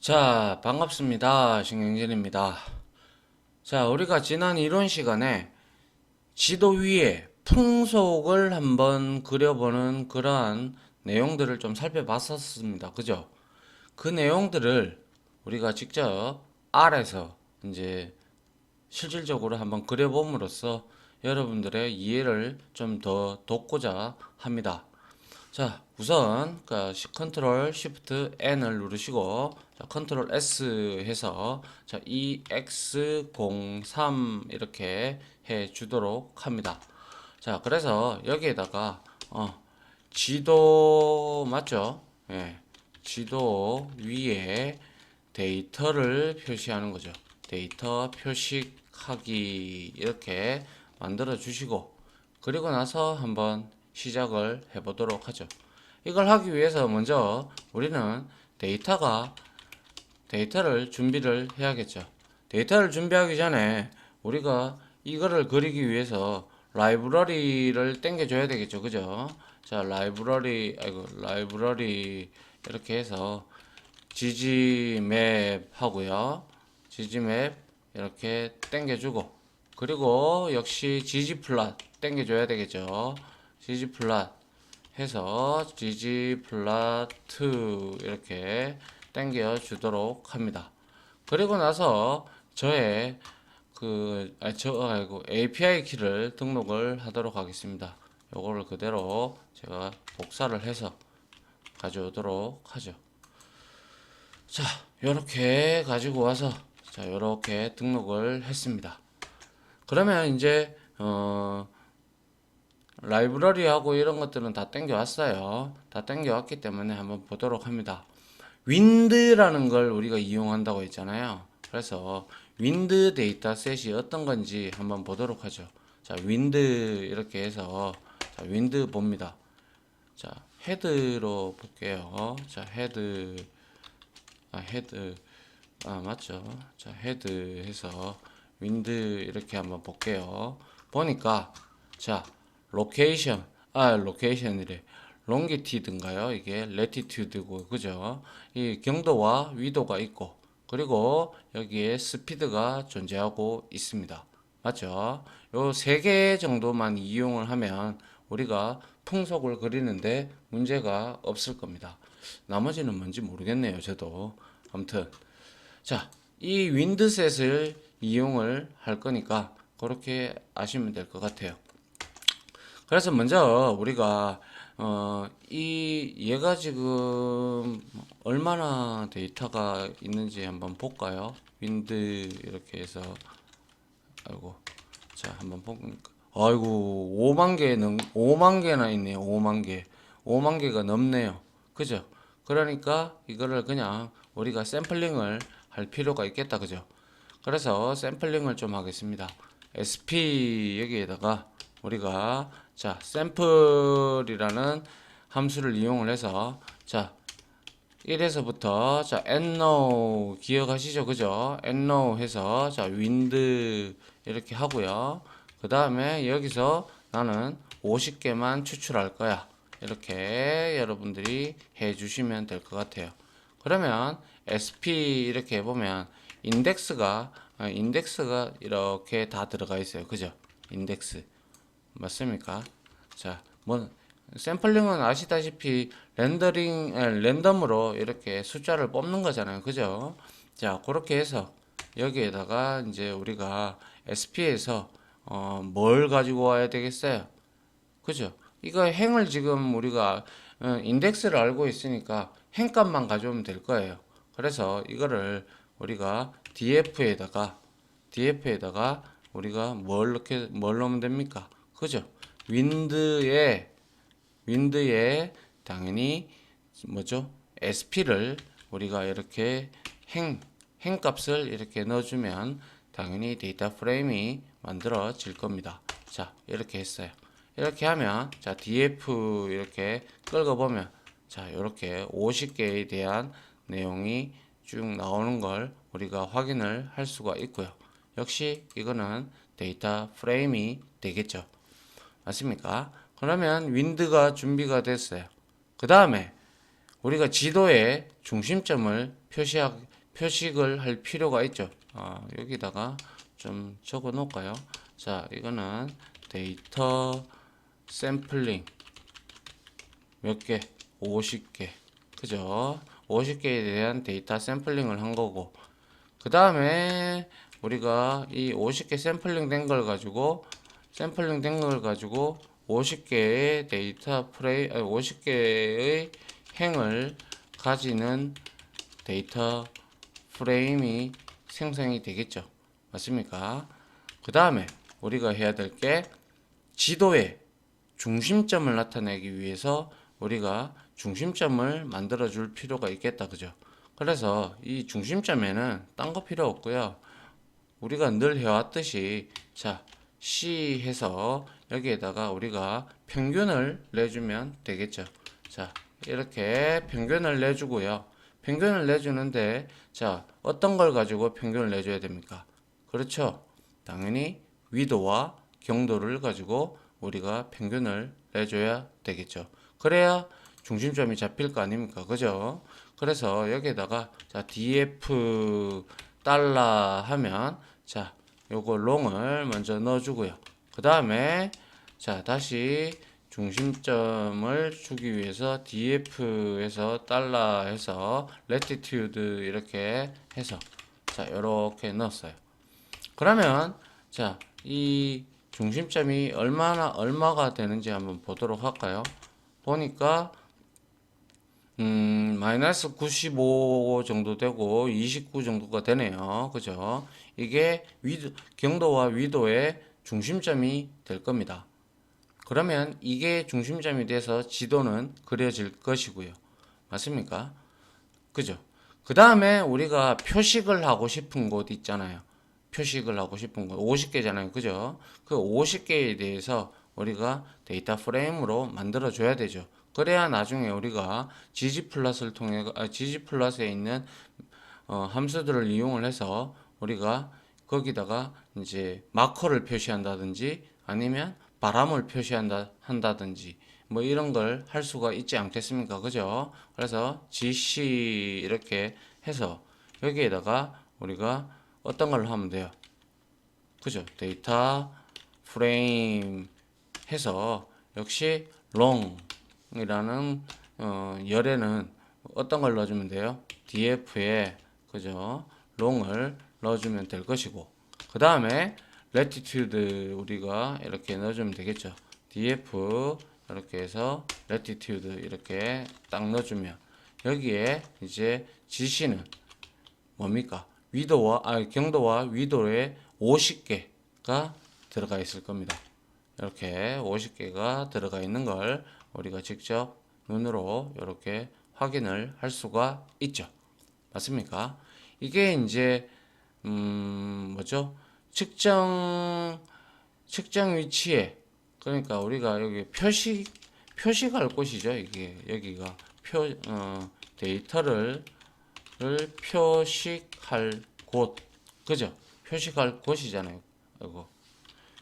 자, 반갑습니다. 신경진입니다. 자, 우리가 지난 이론 시간에 지도 위에 풍속을 한번 그려보는 그러한 내용들을 좀 살펴봤었습니다. 그죠? 그 내용들을 우리가 직접 R에서 이제 실질적으로 한번 그려봄으로써 여러분들의 이해를 좀 더 돕고자 합니다. 자, 우선 컨트롤 쉬프트 N을 누르시고 자, 컨트롤 S 해서 자, EX03 이렇게 해 주도록 합니다. 자, 그래서 여기에다가 지도 맞죠? 예. 지도 위에 데이터를 표시하는 거죠. 데이터 표식하기 이렇게 만들어 주시고 그리고 나서 한번 시작을 해 보도록 하죠. 이걸 하기 위해서 먼저 우리는 데이터를 준비를 해야겠죠. 데이터를 준비하기 전에 우리가 이거를 그리기 위해서 라이브러리를 땡겨 줘야 되겠죠. 그죠? 자, 라이브러리 이렇게 해서 ggmap 하고요. ggmap 이렇게 땡겨주고 그리고 역시 ggplot 땡겨줘야 되겠죠. ggplot 해서 ggplot 이렇게 땡겨주도록 합니다. 그리고 나서 저의 API 키를 등록을 하도록 하겠습니다. 요거를 그대로 제가 복사를 해서 가져오도록 하죠. 자, 요렇게 가지고 와서 자, 요렇게 등록을 했습니다. 그러면 이제 라이브러리하고 이런 것들은 다 땡겨왔어요. 다 땡겨왔기 때문에 한번 보도록 합니다. 윈드라는 걸 우리가 이용한다고 했잖아요. 그래서 윈드 데이터셋이 어떤 건지 한번 보도록 하죠. 자, 윈드 이렇게 해서 자, 윈드 봅니다. 자, 헤드로 볼게요. 자, 헤드 맞죠? 자, 헤드 해서 윈드 이렇게 한번 볼게요. 보니까 자, 로케이션이래. 롱기티드인가요? 이게 레티튜드고 그죠? 이 경도와 위도가 있고 그리고 여기에 스피드가 존재하고 있습니다. 맞죠? 요 세 개 정도만 이용을 하면 우리가 풍속을 그리는데 문제가 없을 겁니다. 나머지는 뭔지 모르겠네요. 저도. 아무튼 자, 이 윈드셋을 이용을 할 거니까 그렇게 아시면 될 것 같아요. 그래서 먼저 우리가 얘가 지금 얼마나 데이터가 있는지 한번 볼까요? 윈드 이렇게 해서 아이고 자 한번 보니까 아이고 5만 개나 있네요. 5만 개가 넘네요. 그죠? 그러니까 이거를 그냥 우리가 샘플링을 할 필요가 있겠다. 그죠? 그래서 샘플링을 좀 하겠습니다. sp 여기에다가 우리가 자 샘플이라는 함수를 이용을 해서 자 1에서부터 자 enrow 기억하시죠? 그죠? enrow 해서 자 wind 이렇게 하고요. 그 다음에 여기서 나는 50개만 추출할 거야. 이렇게 여러분들이 해 주시면 될 것 같아요. 그러면 sp 이렇게 해보면 인덱스가 이렇게 다 들어가 있어요. 그죠? 인덱스 맞습니까? 자, 뭐 샘플링은 아시다시피 랜덤으로 이렇게 숫자를 뽑는 거잖아요. 그죠? 자, 그렇게 해서 여기에다가 이제 우리가 SP에서 뭘 가지고 와야 되겠어요? 그죠? 이거 행을 지금 우리가 인덱스를 알고 있으니까 행값만 가져오면 될 거예요. 그래서 이거를 우리가 df에다가 우리가 뭘 넣으면 됩니까? 그죠? 윈드에 당연히 뭐죠? SP를 우리가 이렇게 행값을 이렇게 넣어주면 당연히 데이터 프레임이 만들어질 겁니다. 자, 이렇게 했어요. 이렇게 하면 자, df 이렇게 끌어보면 자, 이렇게 50개에 대한 내용이 쭉 나오는 걸 우리가 확인을 할 수가 있고요. 역시 이거는 데이터 프레임이 되겠죠. 맞습니까? 그러면 윈드가 준비가 됐어요. 그 다음에 우리가 지도의 중심점을 표식을 할 필요가 있죠. 여기다가 좀 적어 놓을까요? 자, 이거는 데이터 샘플링 몇 개? 50개. 그죠? 50개에 대한 데이터 샘플링을 한 거고, 그 다음에 우리가 이 50개 샘플링 된 걸 가지고 50개의 데이터 프레임, 50개의 행을 가지는 데이터 프레임이 생성이 되겠죠. 맞습니까? 그 다음에 우리가 해야 될 게 지도의 중심점을 나타내기 위해서 우리가 중심점을 만들어 줄 필요가 있겠다. 그죠? 그래서 이 중심점에는 딴 거 필요 없고요. 우리가 늘 해왔듯이 자, C 해서 여기에다가 우리가 평균을 내주면 되겠죠. 자, 이렇게 평균을 내주고요. 평균을 내주는데 자, 어떤 걸 가지고 평균을 내줘야 됩니까? 그렇죠. 당연히 위도와 경도를 가지고 우리가 평균을 내줘야 되겠죠. 그래야 중심점이 잡힐 거 아닙니까? 그죠? 그래서 여기에다가 자, df 달러 하면 자, 요거 롱을 먼저 넣어주고요. 그 다음에 자, 다시 중심점을 주기 위해서 df에서 달러 해서 latitude 이렇게 해서 자, 요렇게 넣었어요. 그러면 자, 이 중심점이 얼마가 되는지 한번 보도록 할까요? 보니까 마이너스 95 정도 되고 29 정도가 되네요. 그죠? 이게 경도와 위도의 중심점이 될 겁니다. 그러면 이게 중심점이 돼서 지도는 그려질 것이고요. 맞습니까? 그죠? 그 다음에 우리가 표식을 하고 싶은 곳 있잖아요. 표식을 하고 싶은 곳 50개잖아요. 그죠? 그 50개에 대해서 우리가 데이터 프레임으로 만들어 줘야 되죠. 그래야 나중에 우리가 gg플러스에 있는 함수들을 이용을 해서 우리가 거기다가 이제 마커를 표시한다든지 아니면 바람을 한다든지 뭐 이런 걸 할 수가 있지 않겠습니까? 그죠? 그래서 gc 이렇게 해서 여기에다가 우리가 어떤 걸 하면 돼요? 그죠? 데이터 프레임 해서 역시 long이라는 열에는 어떤 걸 넣어주면 돼요? df에 그죠? long을 넣어주면 될 것이고 그 다음에 latitude 우리가 이렇게 넣어주면 되겠죠. df 이렇게 해서 latitude 이렇게 딱 넣어주면 여기에 이제 gc는 뭡니까? 경도와 위도에 50개가 들어가 있을 겁니다. 이렇게 50개가 들어가 있는 걸 우리가 직접 눈으로 이렇게 확인을 할 수가 있죠. 맞습니까? 이게 이제 뭐죠? 측정 위치에 그러니까 우리가 여기 표식할 곳이죠. 이게 여기가 데이터를 표식할 곳 그죠? 표식할 곳이잖아요. 이거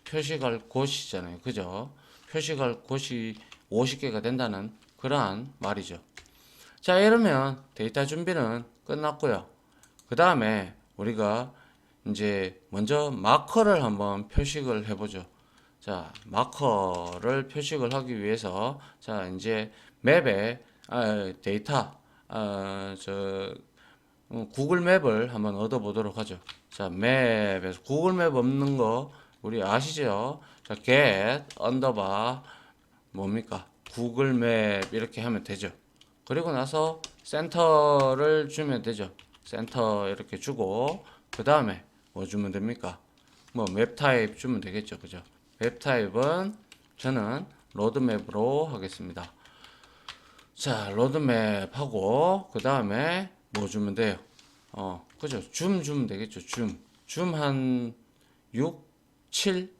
표식할 곳이잖아요. 그죠? 표식할 곳이 50개가 된다는 그러한 말이죠. 자, 이러면 데이터 준비는 끝났고요. 그 다음에 우리가 이제 먼저 마커를 한번 표식을 해보죠. 자, 마커를 표식을 하기 위해서 자, 이제 맵에 데이터 구글 맵을 한번 얻어 보도록 하죠. 자, 맵에서 구글 맵 없는 거 우리 아시죠? 자, get 언더바 뭡니까? 구글 맵 이렇게 하면 되죠. 그리고 나서 센터를 주면 되죠. 센터 이렇게 주고 그 다음에 뭐 주면 됩니까? 뭐 맵 타입 주면 되겠죠. 그죠? 맵 타입은 저는 로드맵으로 하겠습니다. 자, 로드맵 하고 그 다음에 뭐 주면 돼요? 그죠? 줌 주면 되겠죠. 줌 한 6, 7,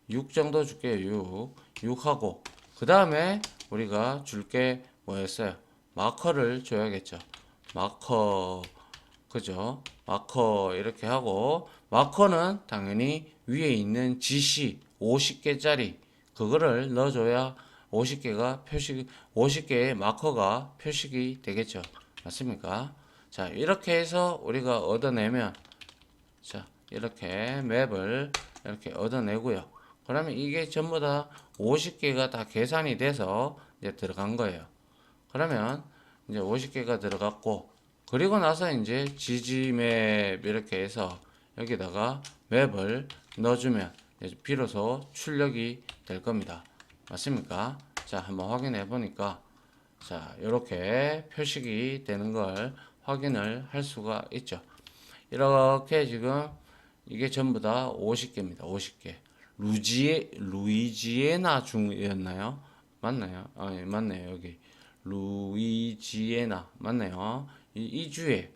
6 정도 줄게요. 6 하고 그 다음에 우리가 줄 게 뭐였어요? 마커를 줘야겠죠. 마커 그죠? 마커 이렇게 하고 마커는 당연히 위에 있는 GC 50개짜리 그거를 넣어줘야 50개의 마커가 표식이 되겠죠. 맞습니까? 자, 이렇게 해서 우리가 얻어내면, 자, 이렇게 맵을 이렇게 얻어내고요. 그러면 이게 전부 다 50개가 다 계산이 돼서 이제 들어간 거예요. 그러면 이제 50개가 들어갔고, 그리고 나서 이제 지지맵 이렇게 해서 여기다가 맵을 넣어주면 이제 비로소 출력이 될 겁니다. 맞습니까? 자, 한번 확인해 보니까, 자, 이렇게 표식이 되는 걸 확인을 할 수가 있죠. 이렇게 지금 이게 전부 다 50개입니다. 50개. 루이지애나 주였나요? 맞나요? 아, 예, 맞네요. 여기. 루이지애나. 맞네요. 이 주에,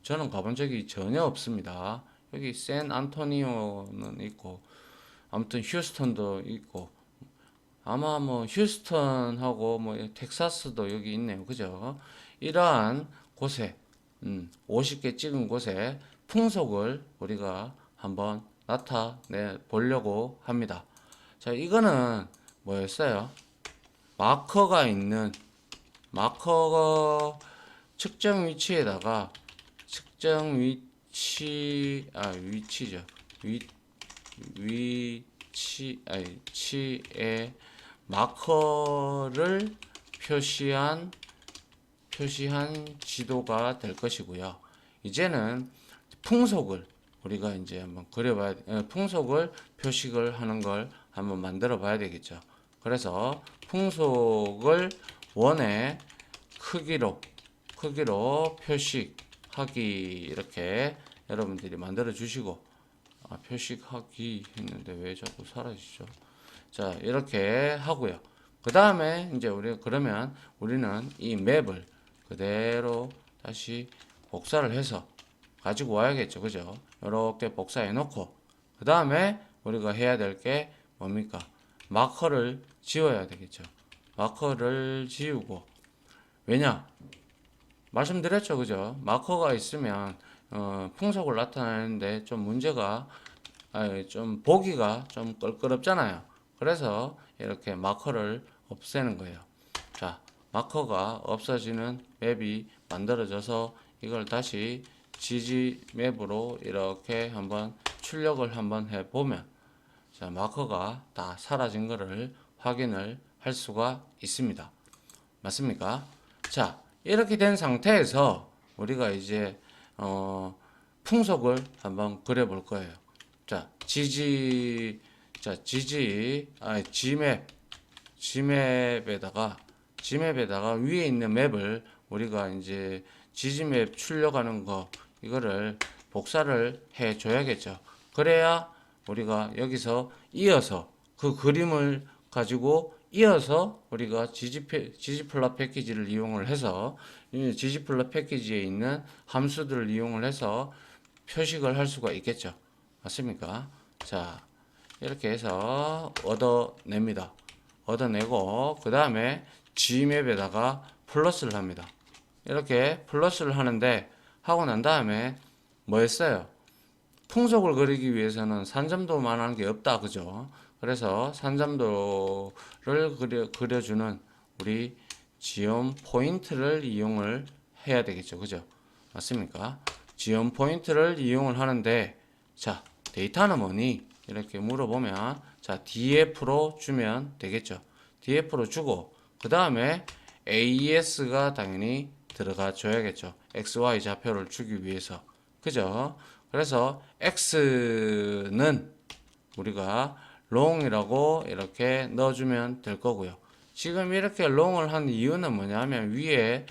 저는 가본 적이 전혀 없습니다. 여기 샌 안토니오는 있고, 아무튼 휴스턴도 있고, 아마 뭐 휴스턴하고 뭐 텍사스도 여기 있네요. 그죠? 이러한 곳에 50개 찍은 곳에 풍속을 우리가 한번 나타내 보려고 합니다. 자, 이거는 뭐였어요? 마커가 있는 마커가 측정 위치에다가 측정 위치죠. 위치에 마커를 표시한 지도가 될 것이고요. 이제는 풍속을 우리가 이제 한번 풍속을 표식을 하는 걸 한번 만들어 봐야 되겠죠. 그래서 풍속을 원의 크기로 표식하기 이렇게 여러분들이 만들어 주시고, 표식하기 했는데 왜 자꾸 사라지죠? 자, 이렇게 하고요. 그 다음에 이제 그러면 우리는 이 맵을 그대로 다시 복사를 해서 가지고 와야겠죠. 그죠? 이렇게 복사해 놓고, 그 다음에 우리가 해야 될 게 뭡니까? 마커를 지워야 되겠죠. 마커를 지우고, 왜냐? 말씀드렸죠. 그죠? 마커가 있으면, 풍속을 나타내는데 좀 문제가, 좀 보기가 좀 껄끄럽잖아요. 그래서 이렇게 마커를 없애는 거예요. 자, 마커가 없어지는 맵이 만들어져서 이걸 다시 지지 맵으로 이렇게 한번 출력을 한번 해보면, 자, 마커가 다 사라진 것을 확인을 할 수가 있습니다. 맞습니까? 자, 이렇게 된 상태에서 우리가 이제 풍속을 한번 그려 볼 거예요. 자, G맵에다가 위에 있는 맵을 우리가 이제 지지맵 출력하는 거, 이거를 복사를 해 줘야겠죠. 그래야 우리가 여기서 이어서 그 그림을 가지고 이어서 우리가 지지플라 패키지를 이용을 해서 이 지지플라 패키지에 있는 함수들을 이용을 해서 표식을 할 수가 있겠죠. 맞습니까? 자, 이렇게 해서 얻어냅니다. 얻어내고 그 다음에 G맵에다가 플러스를 합니다. 이렇게 플러스를 하는데, 하고 난 다음에 뭐 했어요? 풍속을 그리기 위해서는 산점도만 하는 게 없다. 그죠? 그래서 산점도를 그려주는 우리 지연 포인트를 이용을 해야 되겠죠. 그죠? 맞습니까? 지연 포인트를 이용을 하는데, 자, 데이터는 뭐니? 이렇게 물어보면, 자, df로 주면 되겠죠. df로 주고, 그 다음에 AS가 당연히 들어가 줘야겠죠. XY 좌표를 주기 위해서. 그죠? 그래서 X는 우리가 long이라고 이렇게 넣어주면 될 거고요. 지금 이렇게 long을 한 이유는 뭐냐면 위에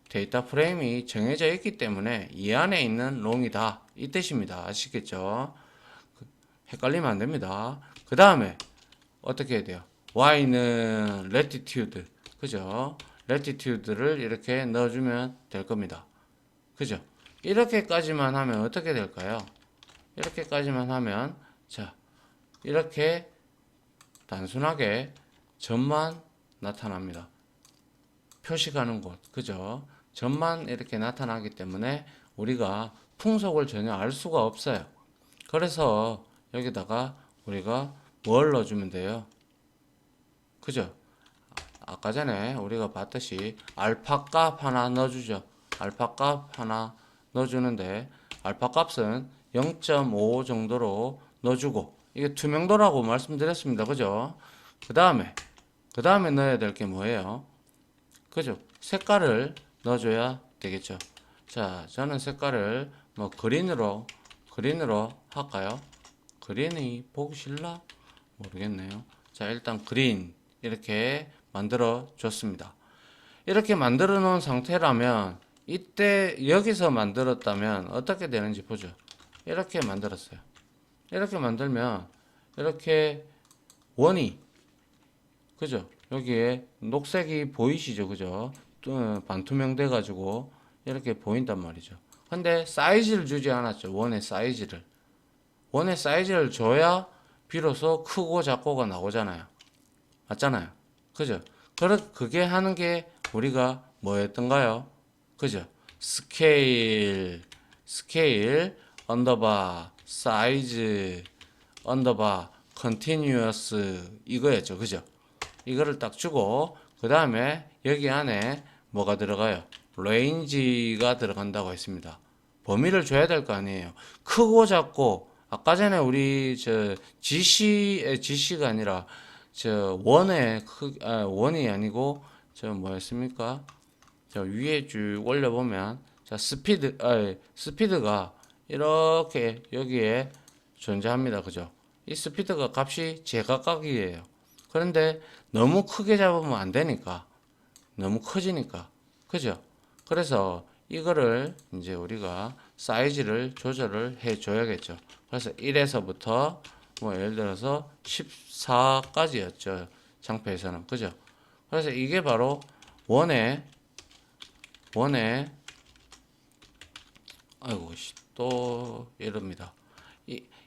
데이터 프레임이 정해져 있기 때문에 이 안에 있는 long이다. 이 뜻입니다. 아시겠죠? 헷갈리면 안 됩니다. 그 다음에 어떻게 해야 돼요? Y는 latitude. 그죠? latitude를 이렇게 넣어주면 될 겁니다. 그죠? 이렇게까지만 하면 어떻게 될까요? 이렇게까지만 하면, 자, 이렇게 단순하게 점만 나타납니다. 표식하는 곳, 그죠? 점만 이렇게 나타나기 때문에 우리가 풍속을 전혀 알 수가 없어요. 그래서 여기다가 우리가 뭘 넣어주면 돼요? 그죠? 아까 전에 우리가 봤듯이 알파 값 하나 넣어주죠. 알파 값 하나 넣어주는데 알파 값은 0.5 정도로 넣어주고 이게 투명도라고 말씀드렸습니다. 그죠? 그 다음에 넣어야 될 게 뭐예요? 그죠? 색깔을 넣어줘야 되겠죠. 자, 저는 색깔을 뭐 그린으로 할까요? 그린이 보기 싫나? 모르겠네요. 자, 일단 그린 이렇게 만들어 줬습니다. 이렇게 만들어 놓은 상태라면 이때 여기서 만들었다면 어떻게 되는지 보죠. 이렇게 만들었어요. 이렇게 만들면 이렇게 원이 그죠? 여기에 녹색이 보이시죠? 그죠? 반투명돼 가지고 이렇게 보인단 말이죠. 근데 사이즈를 주지 않았죠. 원의 사이즈를 줘야 비로소 크고 작고가 나오잖아요. 맞잖아요. 그죠? 그게 하는 게 우리가 뭐였던가요? 그죠? 스케일, 언더바, 사이즈, 언더바, 컨티뉴어스 이거였죠. 그죠? 이거를 딱 주고 그 다음에 여기 안에 뭐가 들어가요? 레인지가 들어간다고 했습니다. 범위를 줘야 될 거 아니에요. 크고 작고 아까 전에 우리 저 GC가 아니라 저 원이 아니고 저 뭐였습니까? 저 위에 쭉 올려보면 자 스피드가 이렇게 여기에 존재합니다. 그죠? 이 스피드가 값이 제각각이에요. 그런데 너무 크게 잡으면 안 되니까 너무 커지니까 그죠? 그래서 이거를 이제 우리가 사이즈를 조절을 해 줘야겠죠. 그래서 1에서부터 뭐 예를 들어서 14까지였죠. 장표에서는 그죠? 그래서 이게 바로 원의 아이고 또 이럽니다.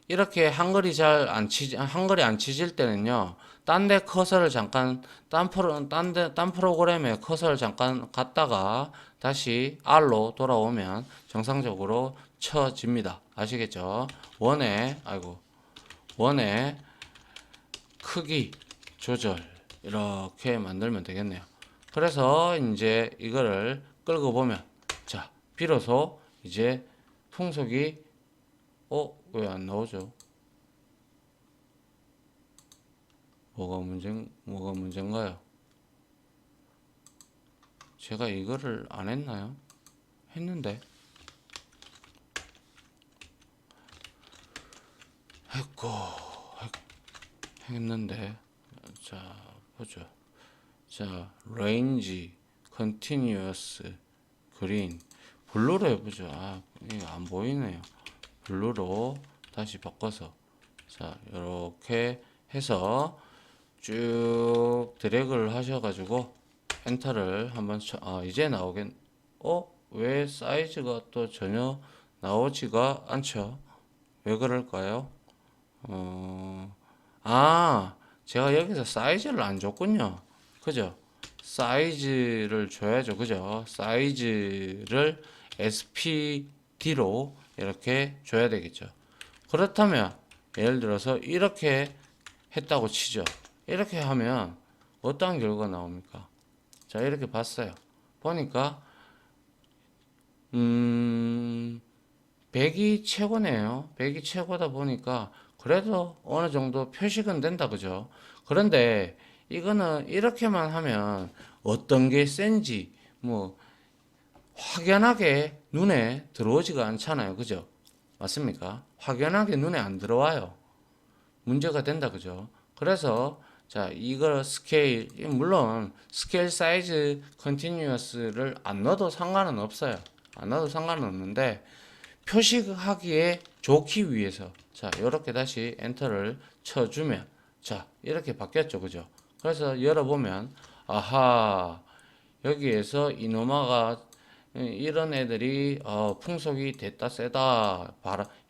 이렇게 한글이 안 치질 때는요. 딴 커서를 잠깐 딴 프로그램에 커서를 잠깐 갔다가 다시 R로 돌아오면 정상적으로 쳐집니다. 아시겠죠? 원의 크기 조절 이렇게 만들면 되겠네요. 그래서 이제 이거를 끌고 보면 자, 비로소 이제 풍속이 왜 안 나오죠? 뭐가 문제인가요? 제가 이거를 안 했나요? 했는데. 했고, 했는데. 자, 보죠. 자, range, continuous, green. 블루로 해보죠. 이거 안 보이네요. 블루로 다시 바꿔서. 자, 이렇게 해서 쭉 드래그를 하셔가지고 엔터를 한번 이제 왜 사이즈가 또 전혀 나오지가 않죠? 왜 그럴까요? 어, 제가 여기서 사이즈를 안 줬군요. 그죠? 사이즈를 줘야죠. 그죠? 사이즈를 SPD로 이렇게 줘야 되겠죠. 그렇다면 예를 들어서 이렇게 했다고 치죠. 이렇게 하면 어떠한 결과가 나옵니까? 자, 이렇게 봤어요. 보니까 100이 최고네요. 100이 최고다 보니까 그래도 어느 정도 표식은 된다. 그죠? 그런데 이거는 이렇게만 하면 어떤 게 센지 뭐 확연하게 눈에 들어오지가 않잖아요. 그죠? 맞습니까? 확연하게 눈에 안 들어와요. 문제가 된다. 그죠? 그래서 자, 이거 물론 스케일 사이즈 컨티뉴어스를 안 넣어도 상관은 없어요. 안 넣어도 상관은 없는데 표식하기에 좋기 위해서 자, 이렇게 다시 엔터를 쳐주면 자, 이렇게 바뀌었죠. 그죠? 그래서 열어보면 아하, 여기에서 이노마가 이런 애들이 풍속이 됐다 세다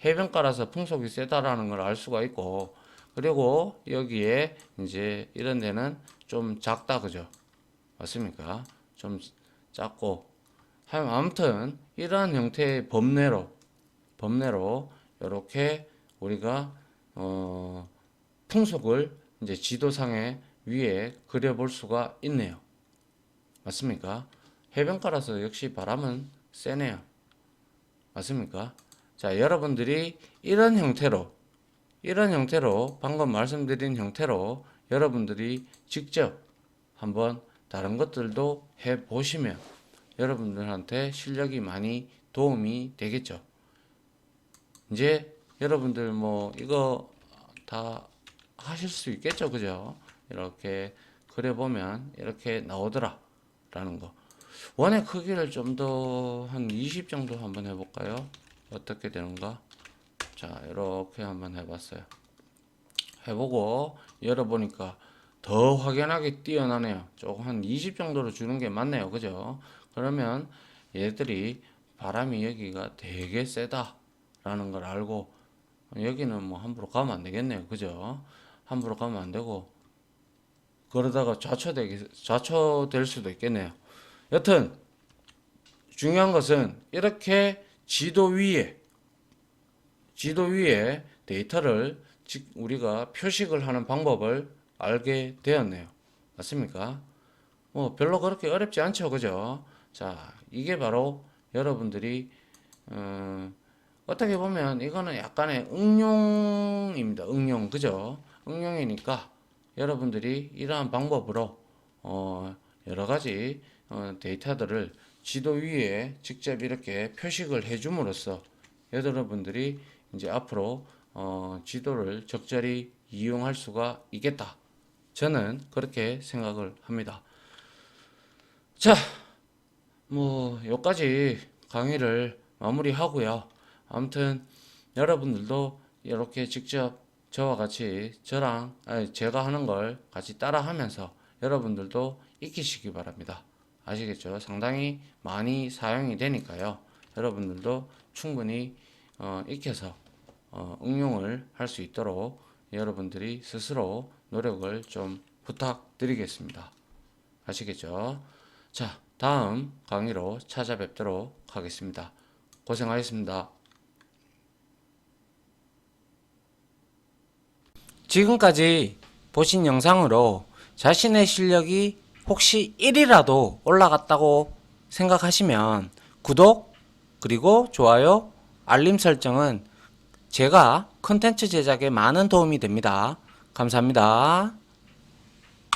해변가라서 풍속이 세다라는 걸 알 수가 있고 그리고 여기에 이제 이런 데는 좀 작다 그죠? 맞습니까? 좀 작고 아무튼 이러한 형태의 범례로 이렇게 우리가 풍속을 이제 지도상에 위에 그려볼 수가 있네요. 맞습니까? 해변가라서 역시 바람은 세네요. 맞습니까? 자, 여러분들이 이런 형태로 방금 말씀드린 형태로 여러분들이 직접 한번 다른 것들도 해 보시면 여러분들한테 실력이 많이 도움이 되겠죠. 이제 여러분들 뭐 이거 다 하실 수 있겠죠, 그죠? 이렇게 그려보면 이렇게 나오더라 라는 거. 원의 크기를 좀 더 한 20 정도 한번 해볼까요? 어떻게 되는가? 자, 이렇게 한번 해봤어요. 해보고 열어보니까 더 확연하게 뛰어나네요. 조금 한 20 정도로 주는 게 맞네요. 그죠? 그러면 얘들이 바람이 여기가 되게 세다라는 걸 알고 여기는 뭐 함부로 가면 안 되겠네요. 그죠? 함부로 가면 안 되고 그러다가 좌초될 수도 있겠네요. 여튼 중요한 것은 이렇게 지도 위에 데이터를 우리가 표식을 하는 방법을 알게 되었네요. 맞습니까? 뭐 별로 그렇게 어렵지 않죠. 그죠? 자, 이게 바로 여러분들이 어떻게 보면 이거는 약간의 응용입니다. 응용. 그죠? 응용이니까 여러분들이 이러한 방법으로 여러 가지 데이터들을 지도 위에 직접 이렇게 표식을 해줌으로써 여러분들이 이제 앞으로 지도를 적절히 이용할 수가 있겠다. 저는 그렇게 생각을 합니다. 자, 뭐 여기까지 강의를 마무리하고요. 아무튼 여러분들도 이렇게 직접 저와 같이 제가 하는 걸 같이 따라하면서 여러분들도 익히시기 바랍니다. 아시겠죠? 상당히 많이 사용이 되니까요. 여러분들도 충분히 익혀서 응용을 할 수 있도록 여러분들이 스스로 노력을 좀 부탁드리겠습니다. 아시겠죠? 자, 다음 강의로 찾아뵙도록 하겠습니다. 고생하셨습니다. 지금까지 보신 영상으로 자신의 실력이 혹시 1이라도 올라갔다고 생각하시면 구독, 그리고 좋아요, 알림 설정은 제가 컨텐츠 제작에 많은 도움이 됩니다. 감사합니다.